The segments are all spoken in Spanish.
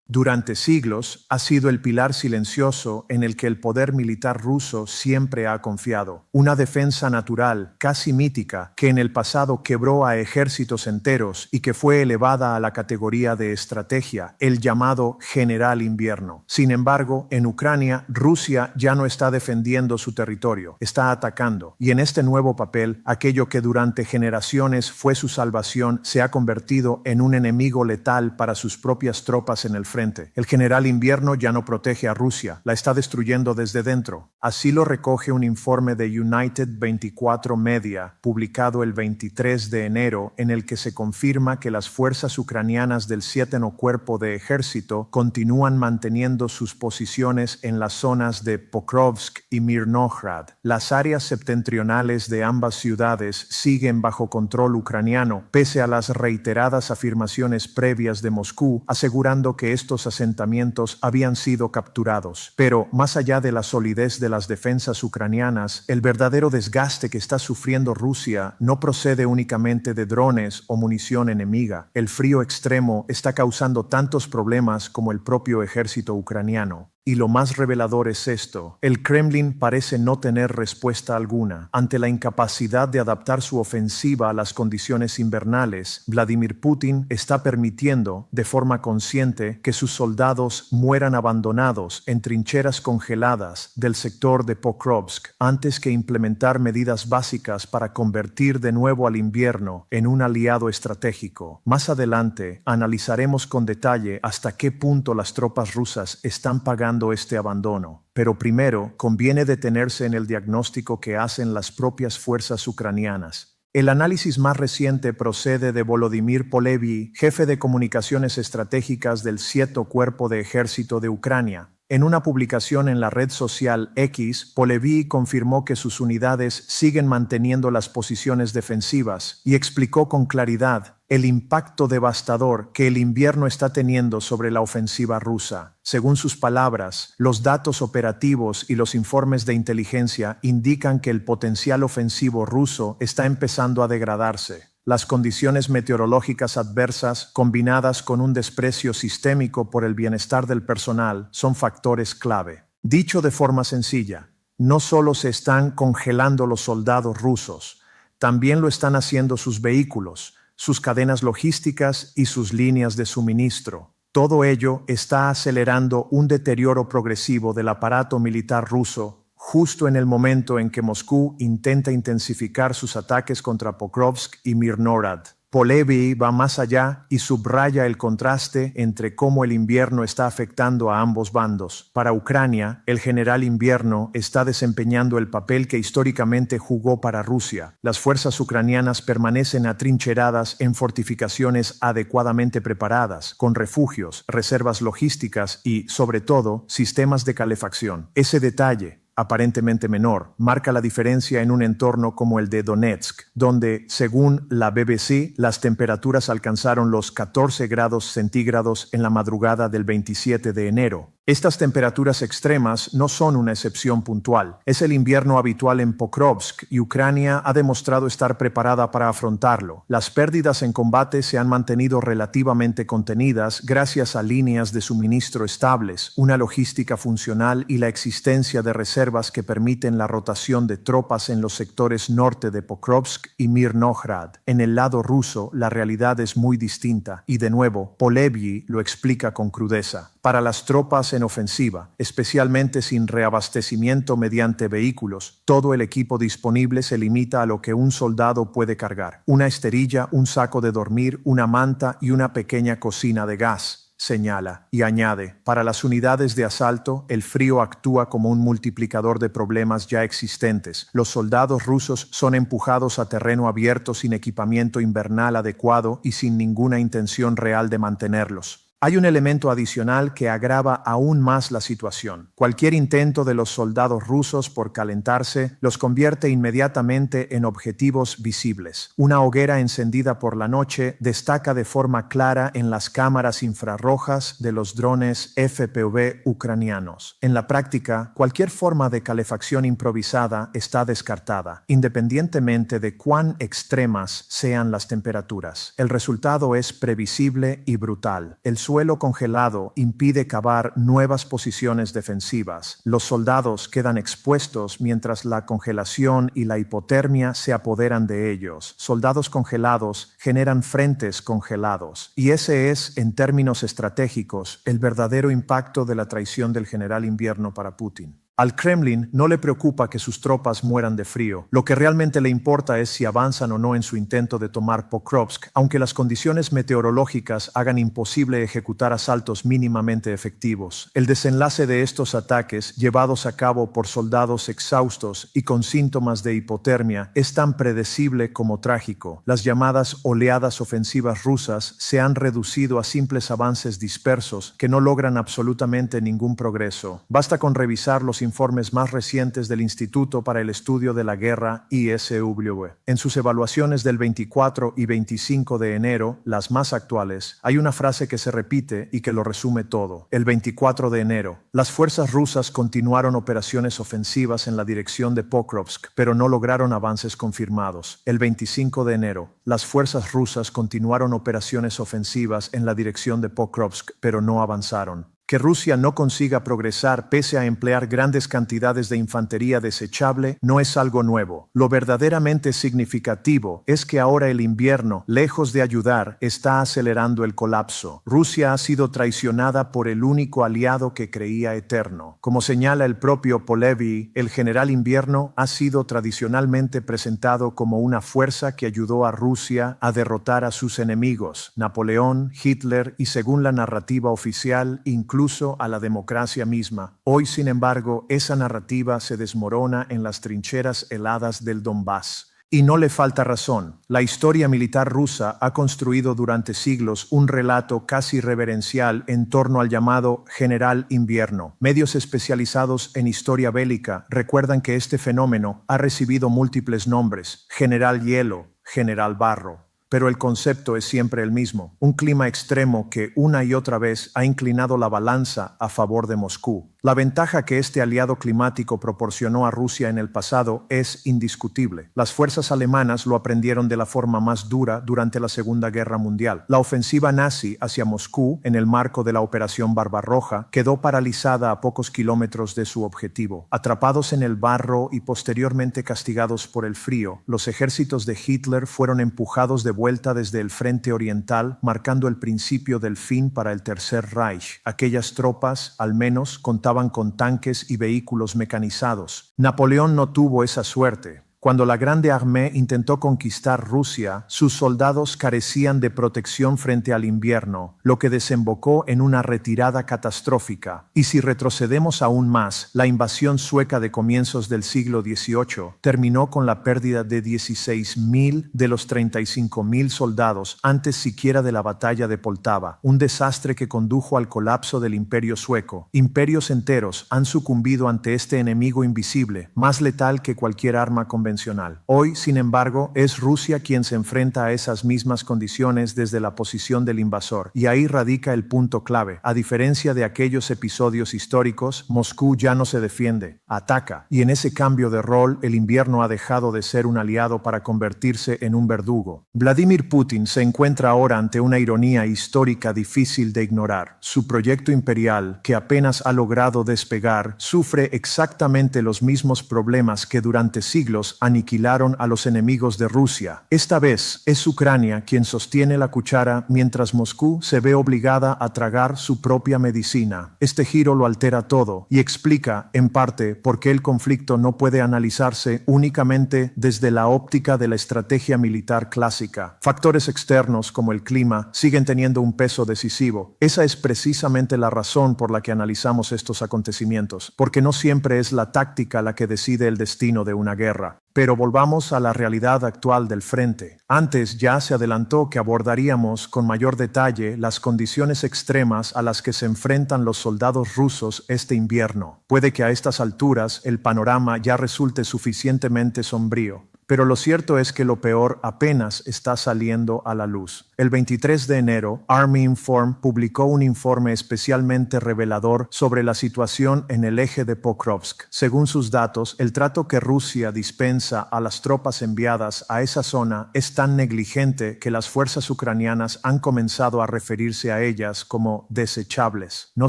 Durante siglos ha sido el pilar silencioso en el que el poder militar ruso siempre ha confiado. Una defensa natural, casi mítica, que en el pasado quebró a ejércitos enteros y que fue elevada a la categoría de estrategia, el llamado General Invierno. Sin embargo, en Ucrania, Rusia ya no está defendiendo su territorio, está atacando. Y en este nuevo papel, aquello que durante generaciones fue su salvación se ha convertido en un enemigo letal para sus propias tropas en el frente. El General Invierno ya no protege a Rusia, la está destruyendo desde dentro. Así lo recoge un informe de United 24 Media, publicado el 23 de enero, en el que se confirma que las fuerzas ucranianas del 7º Cuerpo de Ejército continúan manteniendo sus posiciones en las zonas de Pokrovsk y Mirnohrad. Las áreas septentrionales de ambas ciudades siguen bajo control ucraniano, pese a las reiteradas afirmaciones previas de Moscú, asegurando que estos asentamientos habían sido capturados. Pero, más allá de la solidez de las defensas ucranianas, el verdadero desgaste que está sufriendo Rusia no procede únicamente de drones o munición enemiga. El frío extremo está causando tantos problemas como el propio ejército ucraniano. Y lo más revelador es esto: el Kremlin parece no tener respuesta alguna. Ante la incapacidad de adaptar su ofensiva a las condiciones invernales, Vladimir Putin está permitiendo, de forma consciente, que sus soldados mueran abandonados en trincheras congeladas del sector de Pokrovsk, antes que implementar medidas básicas para convertir de nuevo al invierno en un aliado estratégico. Más adelante, analizaremos con detalle hasta qué punto las tropas rusas están pagando este abandono. Pero primero, conviene detenerse en el diagnóstico que hacen las propias fuerzas ucranianas. El análisis más reciente procede de Volodymyr Polevy, jefe de comunicaciones estratégicas del 7º Cuerpo de Ejército de Ucrania. En una publicación en la red social X, Polevy confirmó que sus unidades siguen manteniendo las posiciones defensivas y explicó con claridad el impacto devastador que el invierno está teniendo sobre la ofensiva rusa. Según sus palabras, los datos operativos y los informes de inteligencia indican que el potencial ofensivo ruso está empezando a degradarse. Las condiciones meteorológicas adversas, combinadas con un desprecio sistémico por el bienestar del personal, son factores clave. Dicho de forma sencilla, no solo se están congelando los soldados rusos, también lo están haciendo sus vehículos, sus cadenas logísticas y sus líneas de suministro. Todo ello está acelerando un deterioro progresivo del aparato militar ruso, justo en el momento en que Moscú intenta intensificar sus ataques contra Pokrovsk y Mirnohrad. Polevy va más allá y subraya el contraste entre cómo el invierno está afectando a ambos bandos. Para Ucrania, el General Invierno está desempeñando el papel que históricamente jugó para Rusia. Las fuerzas ucranianas permanecen atrincheradas en fortificaciones adecuadamente preparadas, con refugios, reservas logísticas y, sobre todo, sistemas de calefacción. Ese detalle, aparentemente menor, marca la diferencia en un entorno como el de Donetsk, donde, según la BBC, las temperaturas alcanzaron los 14 grados centígrados en la madrugada del 27 de enero. Estas temperaturas extremas no son una excepción puntual. Es el invierno habitual en Pokrovsk y Ucrania ha demostrado estar preparada para afrontarlo. Las pérdidas en combate se han mantenido relativamente contenidas gracias a líneas de suministro estables, una logística funcional y la existencia de reservas que permiten la rotación de tropas en los sectores norte de Pokrovsk y Mirnohrad. En el lado ruso, la realidad es muy distinta y, de nuevo, Polevy lo explica con crudeza. Para las tropas en ofensiva, especialmente sin reabastecimiento mediante vehículos, todo el equipo disponible se limita a lo que un soldado puede cargar: una esterilla, un saco de dormir, una manta y una pequeña cocina de gas, señala, y añade: para las unidades de asalto, el frío actúa como un multiplicador de problemas ya existentes. Los soldados rusos son empujados a terreno abierto sin equipamiento invernal adecuado y sin ninguna intención real de mantenerlos. Hay un elemento adicional que agrava aún más la situación. Cualquier intento de los soldados rusos por calentarse los convierte inmediatamente en objetivos visibles. Una hoguera encendida por la noche destaca de forma clara en las cámaras infrarrojas de los drones FPV ucranianos. En la práctica, cualquier forma de calefacción improvisada está descartada, independientemente de cuán extremas sean las temperaturas. El resultado es previsible y brutal. El suelo congelado impide cavar nuevas posiciones defensivas. Los soldados quedan expuestos mientras la congelación y la hipotermia se apoderan de ellos. Soldados congelados generan frentes congelados. Y ese es, en términos estratégicos, el verdadero impacto de la traición del general Invierno para Putin. Al Kremlin no le preocupa que sus tropas mueran de frío. Lo que realmente le importa es si avanzan o no en su intento de tomar Pokrovsk, aunque las condiciones meteorológicas hagan imposible ejecutar asaltos mínimamente efectivos. El desenlace de estos ataques, llevados a cabo por soldados exhaustos y con síntomas de hipotermia, es tan predecible como trágico. Las llamadas oleadas ofensivas rusas se han reducido a simples avances dispersos que no logran absolutamente ningún progreso. Basta con revisar los informes más recientes del Instituto para el Estudio de la Guerra, ISW. En sus evaluaciones del 24 y 25 de enero, las más actuales, hay una frase que se repite y que lo resume todo. El 24 de enero, las fuerzas rusas continuaron operaciones ofensivas en la dirección de Pokrovsk, pero no lograron avances confirmados. El 25 de enero, las fuerzas rusas continuaron operaciones ofensivas en la dirección de Pokrovsk, pero no avanzaron. Que Rusia no consiga progresar pese a emplear grandes cantidades de infantería desechable no es algo nuevo. Lo verdaderamente significativo es que ahora el invierno, lejos de ayudar, está acelerando el colapso. Rusia ha sido traicionada por el único aliado que creía eterno. Como señala el propio Polevy, el general Invierno ha sido tradicionalmente presentado como una fuerza que ayudó a Rusia a derrotar a sus enemigos, Napoleón, Hitler y, según la narrativa oficial, incluso a la democracia misma. Hoy, sin embargo, esa narrativa se desmorona en las trincheras heladas del Donbass. Y no le falta razón. La historia militar rusa ha construido durante siglos un relato casi reverencial en torno al llamado General Invierno. Medios especializados en historia bélica recuerdan que este fenómeno ha recibido múltiples nombres: General Hielo, General Barro. Pero el concepto es siempre el mismo, un clima extremo que una y otra vez ha inclinado la balanza a favor de Moscú. La ventaja que este aliado climático proporcionó a Rusia en el pasado es indiscutible. Las fuerzas alemanas lo aprendieron de la forma más dura durante la Segunda Guerra Mundial. La ofensiva nazi hacia Moscú, en el marco de la Operación Barbarroja, quedó paralizada a pocos kilómetros de su objetivo. Atrapados en el barro y posteriormente castigados por el frío, los ejércitos de Hitler fueron empujados de vuelta desde el frente oriental, marcando el principio del fin para el Tercer Reich. Aquellas tropas, al menos, contaban con tanques y vehículos mecanizados. Napoleón no tuvo esa suerte. Cuando la Grande Armée intentó conquistar Rusia, sus soldados carecían de protección frente al invierno, lo que desembocó en una retirada catastrófica. Y si retrocedemos aún más, la invasión sueca de comienzos del siglo XVIII terminó con la pérdida de 16.000 de los 35.000 soldados antes siquiera de la batalla de Poltava, un desastre que condujo al colapso del Imperio sueco. Imperios enteros han sucumbido ante este enemigo invisible, más letal que cualquier arma convencional. Hoy, sin embargo, es Rusia quien se enfrenta a esas mismas condiciones desde la posición del invasor. Y ahí radica el punto clave. A diferencia de aquellos episodios históricos, Moscú ya no se defiende, ataca. Y en ese cambio de rol, el invierno ha dejado de ser un aliado para convertirse en un verdugo. Vladimir Putin se encuentra ahora ante una ironía histórica difícil de ignorar. Su proyecto imperial, que apenas ha logrado despegar, sufre exactamente los mismos problemas que durante siglos aniquilaron a los enemigos de Rusia. Esta vez es Ucrania quien sostiene la cuchara mientras Moscú se ve obligada a tragar su propia medicina. Este giro lo altera todo y explica, en parte, por qué el conflicto no puede analizarse únicamente desde la óptica de la estrategia militar clásica. Factores externos como el clima siguen teniendo un peso decisivo. Esa es precisamente la razón por la que analizamos estos acontecimientos, porque no siempre es la táctica la que decide el destino de una guerra. Pero volvamos a la realidad actual del frente. Antes ya se adelantó que abordaríamos con mayor detalle las condiciones extremas a las que se enfrentan los soldados rusos este invierno. Puede que a estas alturas el panorama ya resulte suficientemente sombrío. Pero lo cierto es que lo peor apenas está saliendo a la luz. El 23 de enero, Army Inform publicó un informe especialmente revelador sobre la situación en el eje de Pokrovsk. Según sus datos, el trato que Rusia dispensa a las tropas enviadas a esa zona es tan negligente que las fuerzas ucranianas han comenzado a referirse a ellas como desechables. No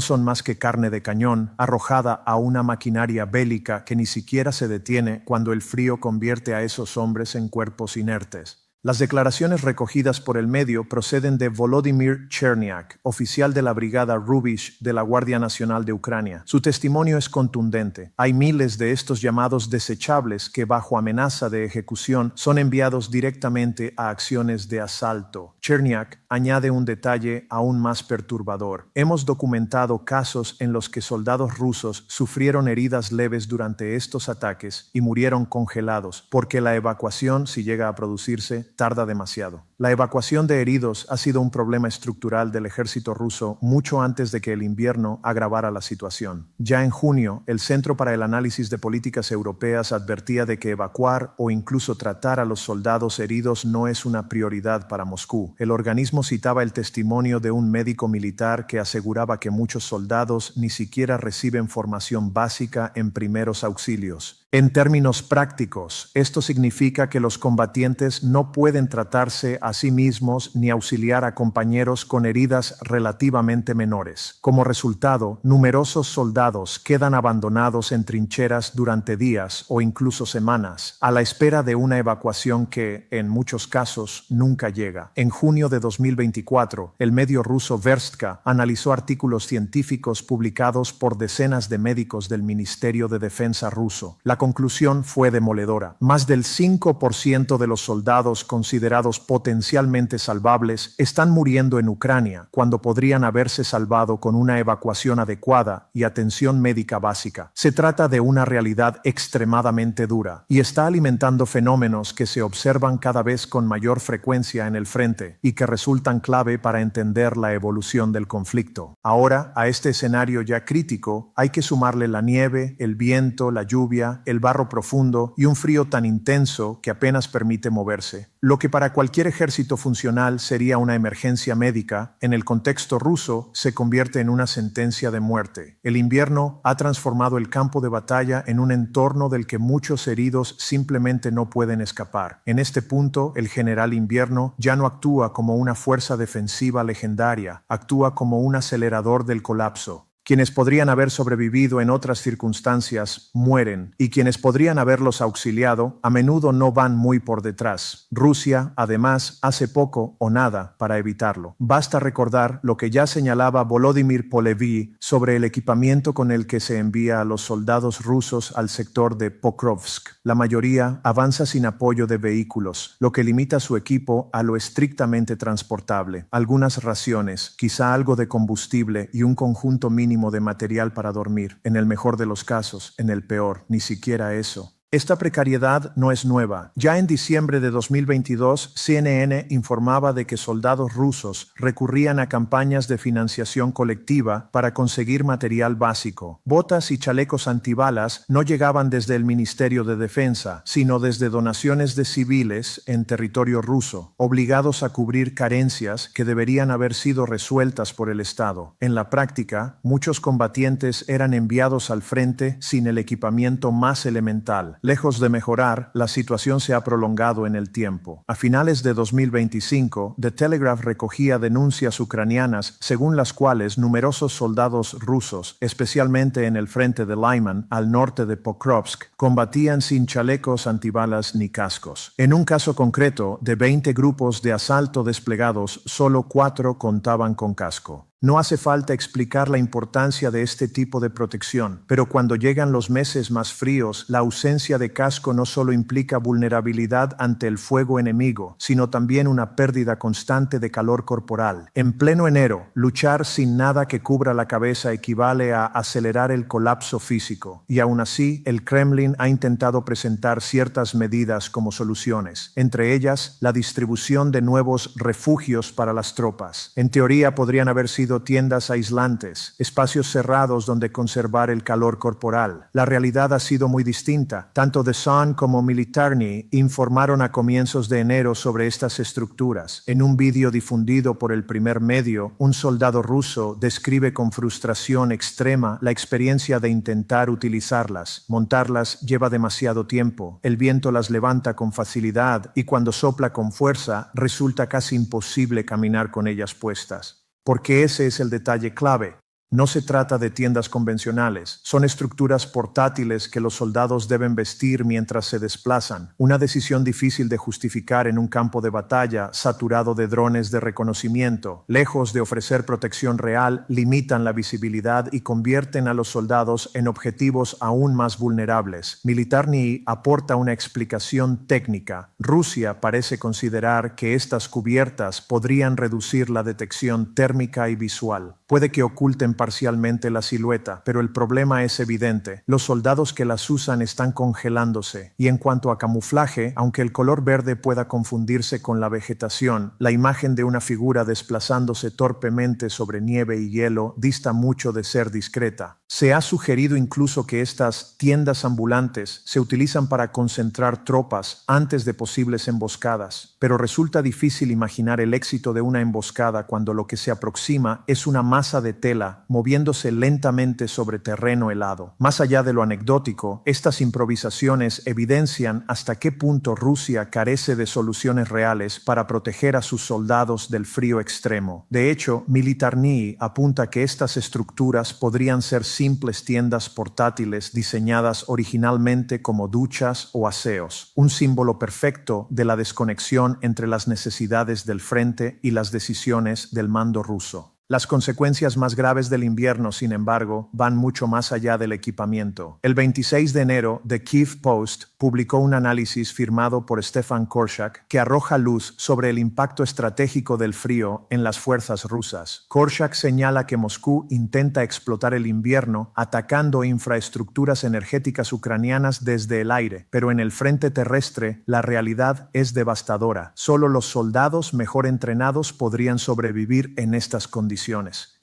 son más que carne de cañón arrojada a una maquinaria bélica que ni siquiera se detiene cuando el frío convierte a esos hombres en cuerpos inertes. Las declaraciones recogidas por el medio proceden de Volodymyr Cherniak, oficial de la Brigada Rubish de la Guardia Nacional de Ucrania. Su testimonio es contundente. Hay miles de estos llamados desechables que, bajo amenaza de ejecución, son enviados directamente a acciones de asalto. Cherniak añade un detalle aún más perturbador. Hemos documentado casos en los que soldados rusos sufrieron heridas leves durante estos ataques y murieron congelados, porque la evacuación, si llega a producirse, tarda demasiado. La evacuación de heridos ha sido un problema estructural del ejército ruso mucho antes de que el invierno agravara la situación. Ya en junio, el Centro para el Análisis de Políticas Europeas advertía de que evacuar o incluso tratar a los soldados heridos no es una prioridad para Moscú. El organismo citaba el testimonio de un médico militar que aseguraba que muchos soldados ni siquiera reciben formación básica en primeros auxilios. En términos prácticos, esto significa que los combatientes no pueden tratarse a sí mismos ni auxiliar a compañeros con heridas relativamente menores. Como resultado, numerosos soldados quedan abandonados en trincheras durante días o incluso semanas, a la espera de una evacuación que, en muchos casos, nunca llega. En junio de 2024, el medio ruso Verstka analizó artículos científicos publicados por decenas de médicos del Ministerio de Defensa ruso. La conclusión fue demoledora. Más del 5% de los soldados considerados potencialmente salvables están muriendo en Ucrania, cuando podrían haberse salvado con una evacuación adecuada y atención médica básica. Se trata de una realidad extremadamente dura y está alimentando fenómenos que se observan cada vez con mayor frecuencia en el frente y que resultan clave para entender la evolución del conflicto. Ahora, a este escenario ya crítico, hay que sumarle la nieve, el viento, la lluvia, el barro profundo y un frío tan intenso que apenas permite moverse. Lo que para cualquier ejército funcional sería una emergencia médica, en el contexto ruso se convierte en una sentencia de muerte. El invierno ha transformado el campo de batalla en un entorno del que muchos heridos simplemente no pueden escapar. En este punto, el general Invierno ya no actúa como una fuerza defensiva legendaria, actúa como un acelerador del colapso. Quienes podrían haber sobrevivido en otras circunstancias mueren, y quienes podrían haberlos auxiliado a menudo no van muy por detrás. Rusia, además, hace poco o nada para evitarlo. Basta recordar lo que ya señalaba Volodymyr Polevy sobre el equipamiento con el que se envía a los soldados rusos al sector de Pokrovsk. La mayoría avanza sin apoyo de vehículos, lo que limita su equipo a lo estrictamente transportable. Algunas raciones, quizá algo de combustible y un conjunto mínimo de material para dormir. En el mejor de los casos, en el peor, ni siquiera eso. Esta precariedad no es nueva. Ya en diciembre de 2022, CNN informaba de que soldados rusos recurrían a campañas de financiación colectiva para conseguir material básico. Botas y chalecos antibalas no llegaban desde el Ministerio de Defensa, sino desde donaciones de civiles en territorio ruso, obligados a cubrir carencias que deberían haber sido resueltas por el Estado. En la práctica, muchos combatientes eran enviados al frente sin el equipamiento más elemental. Lejos de mejorar, la situación se ha prolongado en el tiempo. A finales de 2025, The Telegraph recogía denuncias ucranianas según las cuales numerosos soldados rusos, especialmente en el frente de Lyman, al norte de Pokrovsk, combatían sin chalecos antibalas ni cascos. En un caso concreto, de 20 grupos de asalto desplegados, solo 4 contaban con casco. No hace falta explicar la importancia de este tipo de protección, pero cuando llegan los meses más fríos, la ausencia de casco no solo implica vulnerabilidad ante el fuego enemigo, sino también una pérdida constante de calor corporal. En pleno enero, luchar sin nada que cubra la cabeza equivale a acelerar el colapso físico, y aún así, el Kremlin ha intentado presentar ciertas medidas como soluciones, entre ellas la distribución de nuevos refugios para las tropas. En teoría podrían haber sido sido tiendas aislantes, espacios cerrados donde conservar el calor corporal. La realidad ha sido muy distinta. Tanto The Sun como Militarny informaron a comienzos de enero sobre estas estructuras. En un vídeo difundido por el primer medio, un soldado ruso describe con frustración extrema la experiencia de intentar utilizarlas. Montarlas lleva demasiado tiempo, el viento las levanta con facilidad y cuando sopla con fuerza resulta casi imposible caminar con ellas puestas. Porque ese es el detalle clave. No se trata de tiendas convencionales, son estructuras portátiles que los soldados deben vestir mientras se desplazan, una decisión difícil de justificar en un campo de batalla saturado de drones de reconocimiento. Lejos de ofrecer protección real, limitan la visibilidad y convierten a los soldados en objetivos aún más vulnerables. Militarny aporta una explicación técnica. Rusia parece considerar que estas cubiertas podrían reducir la detección térmica y visual. Puede que oculten parcialmente la silueta, pero el problema es evidente. Los soldados que las usan están congelándose. Y en cuanto a camuflaje, aunque el color verde pueda confundirse con la vegetación, la imagen de una figura desplazándose torpemente sobre nieve y hielo dista mucho de ser discreta. Se ha sugerido incluso que estas tiendas ambulantes se utilizan para concentrar tropas antes de posibles emboscadas, pero resulta difícil imaginar el éxito de una emboscada cuando lo que se aproxima es una masa de tela moviéndose lentamente sobre terreno helado. Más allá de lo anecdótico, estas improvisaciones evidencian hasta qué punto Rusia carece de soluciones reales para proteger a sus soldados del frío extremo. De hecho, Militarny apunta que estas estructuras podrían ser simples tiendas portátiles diseñadas originalmente como duchas o aseos, un símbolo perfecto de la desconexión entre las necesidades del frente y las decisiones del mando ruso. Las consecuencias más graves del invierno, sin embargo, van mucho más allá del equipamiento. El 26 de enero, The Kyiv Post publicó un análisis firmado por Stefan Korshak que arroja luz sobre el impacto estratégico del frío en las fuerzas rusas. Korshak señala que Moscú intenta explotar el invierno atacando infraestructuras energéticas ucranianas desde el aire, pero en el frente terrestre la realidad es devastadora. Solo los soldados mejor entrenados podrían sobrevivir en estas condiciones.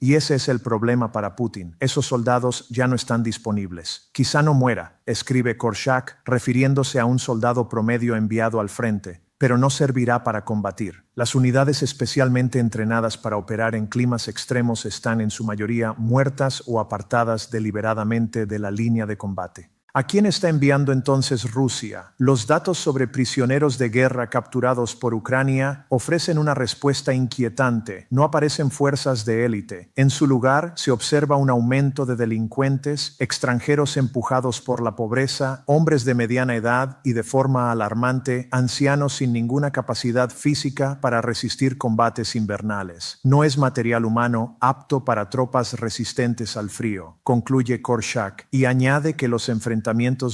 Y ese es el problema para Putin. Esos soldados ya no están disponibles. Quizá no muera, escribe Korshak, refiriéndose a un soldado promedio enviado al frente, pero no servirá para combatir. Las unidades especialmente entrenadas para operar en climas extremos están en su mayoría muertas o apartadas deliberadamente de la línea de combate. ¿A quién está enviando entonces Rusia? Los datos sobre prisioneros de guerra capturados por Ucrania ofrecen una respuesta inquietante. No aparecen fuerzas de élite. En su lugar, se observa un aumento de delincuentes, extranjeros empujados por la pobreza, hombres de mediana edad y de forma alarmante, ancianos sin ninguna capacidad física para resistir combates invernales. No es material humano apto para tropas resistentes al frío, concluye Korshak, y añade que los enfrentamientos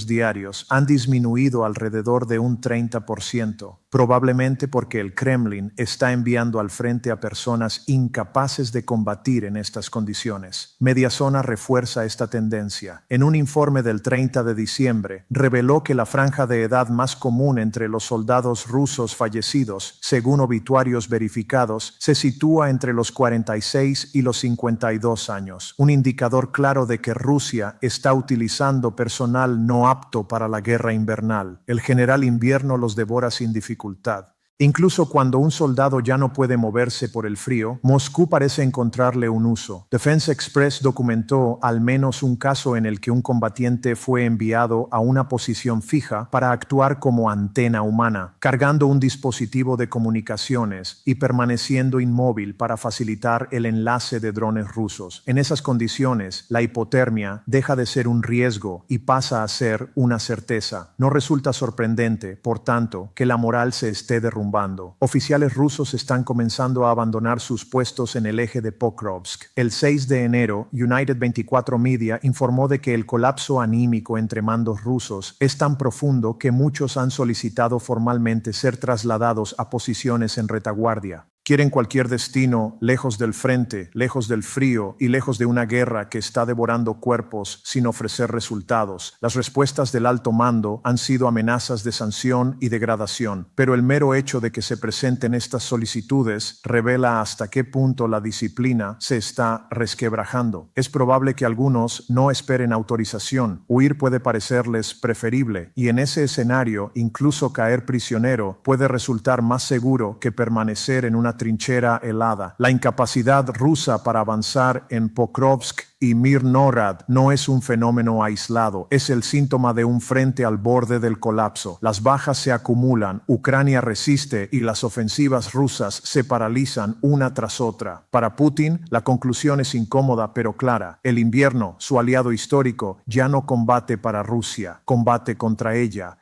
diarios han disminuido alrededor de un 30%, probablemente porque el Kremlin está enviando al frente a personas incapaces de combatir en estas condiciones. Mediazona refuerza esta tendencia. En un informe del 30 de diciembre, reveló que la franja de edad más común entre los soldados rusos fallecidos, según obituarios verificados, se sitúa entre los 46 y los 52 años, un indicador claro de que Rusia está utilizando personal no apto para la guerra invernal. El general invierno los devora sin dificultad. Incluso cuando un soldado ya no puede moverse por el frío, Moscú parece encontrarle un uso. Defense Express documentó al menos un caso en el que un combatiente fue enviado a una posición fija para actuar como antena humana, cargando un dispositivo de comunicaciones y permaneciendo inmóvil para facilitar el enlace de drones rusos. En esas condiciones, la hipotermia deja de ser un riesgo y pasa a ser una certeza. No resulta sorprendente, por tanto, que la moral se esté derrumbando. Oficiales rusos están comenzando a abandonar sus puestos en el eje de Pokrovsk. El 6 de enero, United 24 Media informó de que el colapso anímico entre mandos rusos es tan profundo que muchos han solicitado formalmente ser trasladados a posiciones en retaguardia. Quieren cualquier destino, lejos del frente, lejos del frío y lejos de una guerra que está devorando cuerpos sin ofrecer resultados. Las respuestas del alto mando han sido amenazas de sanción y degradación, pero el mero hecho de que se presenten estas solicitudes revela hasta qué punto la disciplina se está resquebrajando. Es probable que algunos no esperen autorización. Huir puede parecerles preferible, y en ese escenario, incluso caer prisionero puede resultar más seguro que permanecer en una trinchera helada. La incapacidad rusa para avanzar en Pokrovsk y Mirnorad no es un fenómeno aislado, es el síntoma de un frente al borde del colapso. Las bajas se acumulan, Ucrania resiste y las ofensivas rusas se paralizan una tras otra. Para Putin, la conclusión es incómoda pero clara. El invierno, su aliado histórico, ya no combate para Rusia, combate contra ella.